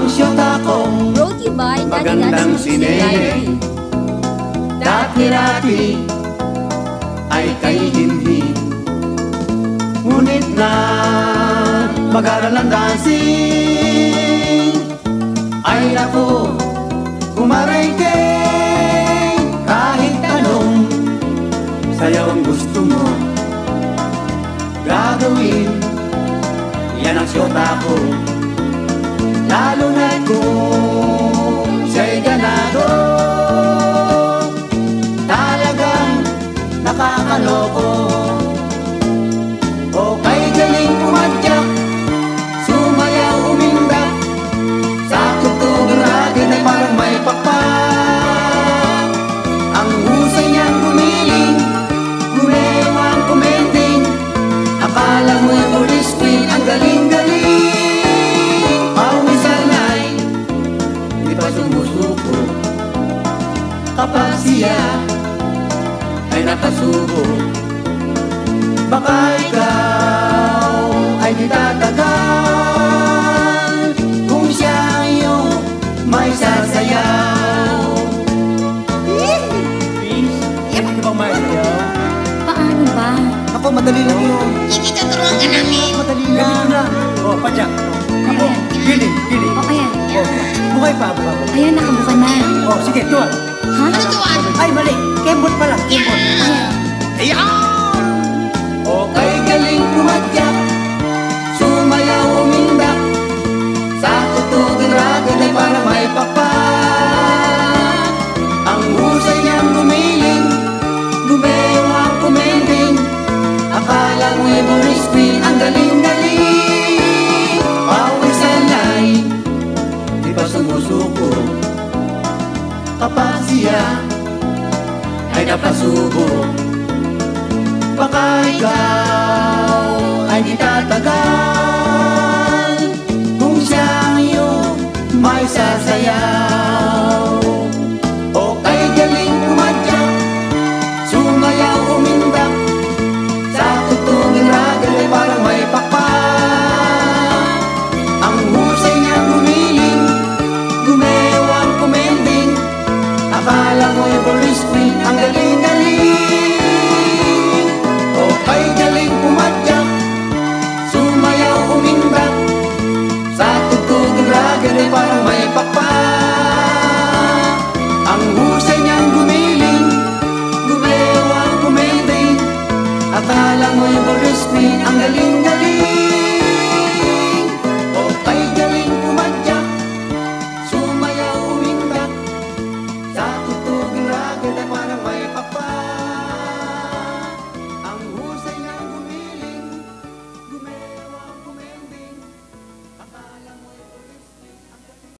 Ang syota ko Brought to you by Daddy magandang Dad's Music sine. Library. Dati-dati ay kay hindi, ngunit na mag-aral ng dancing, ay naku, kumarating. Kahit anong sayaw ang gusto mo gagawin, yan ang syota ko. Lalo na kung siya'y ganado, talagang nakakaloko. O kay galing pumadyak, sumayaw umindak, sa tugtog ragin ay parang may pakpak. Ang husay niyang gumiling, gumewang kumending, akala mo'y police queen, ang galing-galing. Pawisan ay di pa sumusuko, kapag siya ay nakasuko. Baka ikaw ay di tatagal kung siya ang iyong may sasayaw. Please, hindi ka bang may sayaw? Paano ba? Ako, madali lang yun. Sige, tuturuan ka namin. Madali lang. O, padyak. Ako, giling. O, ayan. Bukay pa, bukay. Ayan, nakabuka na. O, sige, tuwan. Ha? Tuturuan. Ay, mali. Kembot pala. Kembot. Ayan. Ayan! O kay galing pumadyak, sumayaw umindak, sa tutugin ragin ay parang may pakpak. Ang husay niyang gumiling, gumewang kumending, akala mo'y Boris Queen, ang galing-galing. Pawisan ay di pa sumusuko, kapag siya ay napasubo. Baka ikaw ay di tatagal kung siya ang iyong may sasayaw. O kay galing pumadyak, sumayaw umindak, sa tutungin ragin ay parang may pakpak. Ang husay niyang gumiling, gumewang kumending, akala mo'y Boris Queen, ang galing.